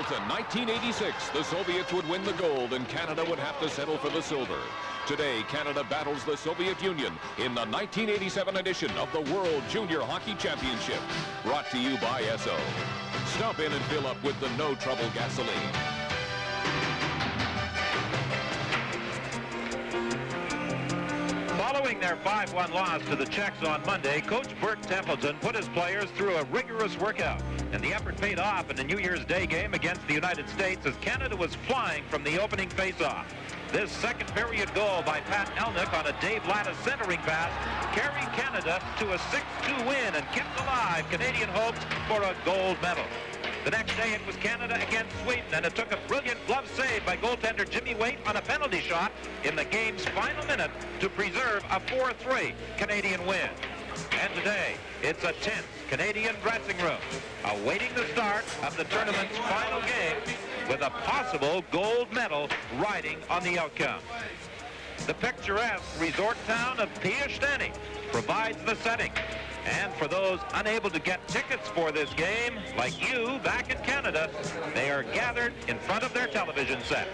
Templeton, 1986. The Soviets would win the gold and Canada would have to settle for the silver. Today, Canada battles the Soviet Union in the 1987 edition of the World Junior Hockey Championship. Brought to you by Esso. Stop in and fill up with the No Trouble gasoline. Following their 5-1 loss to the Czechs on Monday, Coach Bert Templeton put his players through a rigorous workout. And the effort paid off in the New Year's Day game against the United States as Canada was flying from the opening faceoff. This second period goal by Pat Elnick on a Dave Lattis centering pass carried Canada to a 6-2 win and kept alive Canadian hopes for a gold medal. The next day it was Canada against Sweden, and it took a brilliant glove save by goaltender Jimmy Waite on a penalty shot in the game's final minute to preserve a 4-3 Canadian win. And today, it's a tense Canadian dressing room, awaiting the start of the tournament's final game with a possible gold medal riding on the outcome. The picturesque resort town of Piestany provides the setting. And for those unable to get tickets for this game, like you back in Canada, they are gathered in front of their television sets.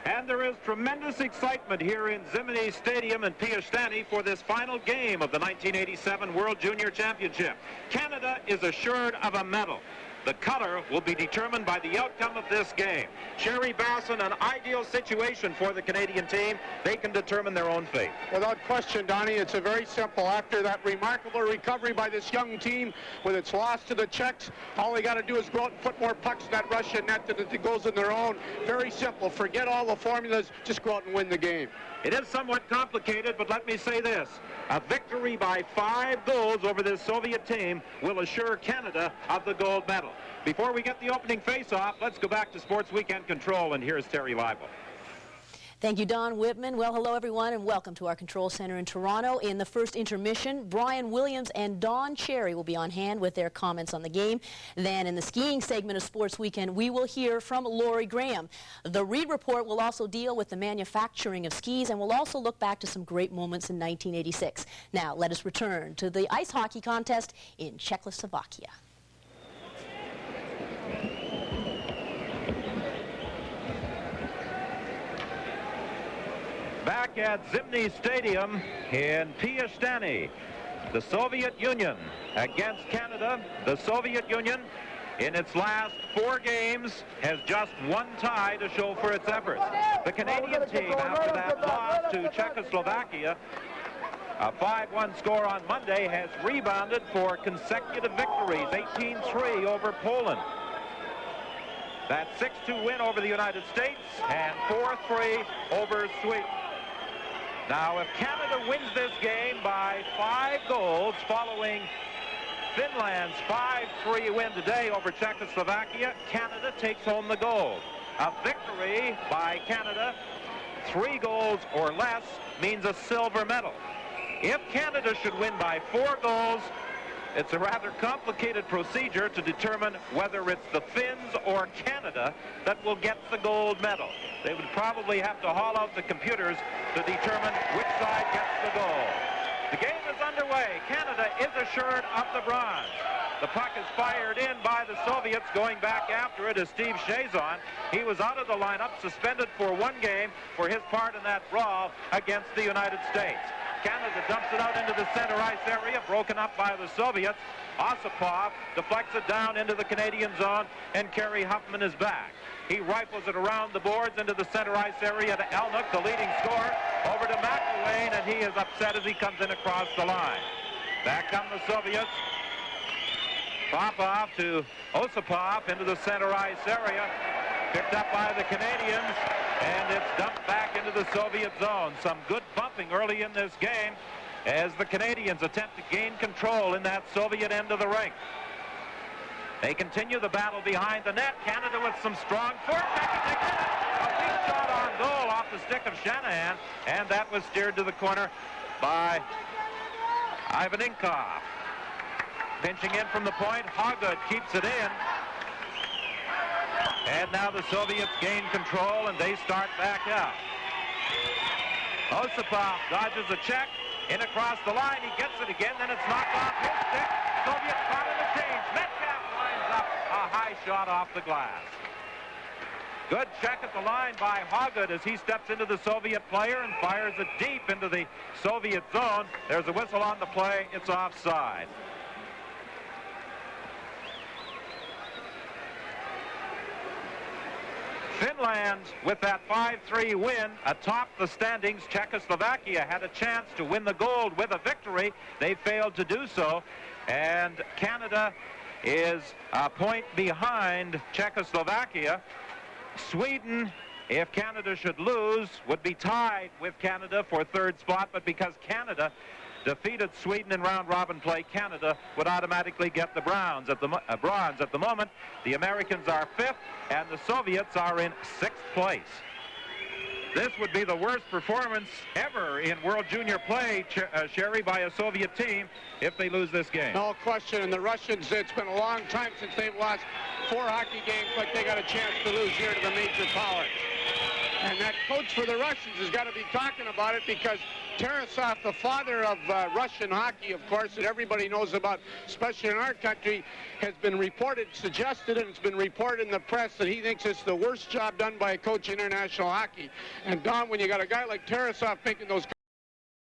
And there is tremendous excitement here in Zimny Stadium in Piestany for this final game of the 1987 World Junior Championship. Canada is assured of a medal. The color will be determined by the outcome of this game. Sherry Basson, an ideal situation for the Canadian team. They can determine their own fate. Without question, Donnie, it's a very simple. After that remarkable recovery by this young team with its loss to the Czechs, all they got to do is go out and put more pucks in that Russian net that it goes in their own. Very simple. Forget all the formulas. Just go out and win the game. It is somewhat complicated, but let me say this. A victory by 5 goals over this Soviet team will assure Canada of the gold medal. Before we get the opening face-off, let's go back to Sports Weekend Control, and here's Terry Lible. Thank you, Don Whitman. Well, hello, everyone, and welcome to our control center in Toronto. In the first intermission, Brian Williams and Don Cherry will be on hand with their comments on the game. Then in the skiing segment of Sports Weekend, we will hear from Lori Graham. The Reed Report will also deal with the manufacturing of skis, and we'll also look back to some great moments in 1986. Now, let us return to the ice hockey contest in Czechoslovakia. Back at Zimny Stadium in Piestany, the Soviet Union against Canada. The Soviet Union, in its last 4 games, has just 1 tie to show for its efforts. The Canadian team, after that loss to Czechoslovakia, a 5-1 score on Monday, has rebounded for consecutive victories, 18-3 over Poland. That 6-2 win over the United States and 4-3 over Sweden. Now, if Canada wins this game by 5 goals following Finland's 5-3 win today over Czechoslovakia, Canada takes home the gold. A victory by Canada, 3 goals or less, means a silver medal. If Canada should win by 4 goals, it's a rather complicated procedure to determine whether it's the Finns or Canada that will get the gold medal. They would probably have to haul out the computers to determine which side gets the gold. The game is underway. Canada is assured of the bronze. The puck is fired in by the Soviets. Going back after it is Steve Chazon. He was out of the lineup, suspended for 1 game for his part in that brawl against the United States. Canada dumps it out into the center ice area, broken up by the Soviets. Osipov deflects it down into the Canadian zone, and Kerry Huffman is back. He rifles it around the boards into the center ice area to Elnick, the leading scorer, over to McIlwain, and he is upset as he comes in across the line. Back come the Soviets. Popov to Osipov into the center ice area. Picked up by the Canadians, and it's dumped back into the Soviet zone. Some good bumping early in this game as the Canadians attempt to gain control in that Soviet end of the rink. They continue the battle behind the net. Canada with some strong forecheck. A weak shot on goal off the stick of Shanahan, and that was steered to the corner by Ivan Inkov. Pinching in from the point, Hoggood keeps it in. And now the Soviets gain control, and they start back out. Osipov dodges a check, in across the line, he gets it again, then it's knocked off his stick. Soviets caught in the change high shot off the glass. Good check at the line by Hoggood as he steps into the Soviet player and fires it deep into the Soviet zone. There's a whistle on the play. It's offside. Finland, with that 5-3 win atop the standings. Czechoslovakia had a chance to win the gold with a victory. They failed to do so. And Canada is a point behind Czechoslovakia. Sweden, if Canada should lose, would be tied with Canada for third spot, but because Canada defeated Sweden in round-robin play, Canada would automatically get the bronze at the moment. The Americans are fifth, and the Soviets are in sixth place. This would be the worst performance ever in World Junior play, Sherry, by a Soviet team if they lose this game. No question. And the Russians, it's been a long time since they've lost 4 hockey games like they got a chance to lose here to the major power. And that coach for the Russians has got to be talking about it, because Tarasov, the father of Russian hockey, of course, that everybody knows about, especially in our country, has been reported, suggested, and it's been reported in the press that he thinks it's the worst job done by a coach in international hockey. And Don, when you got a guy like Tarasov making those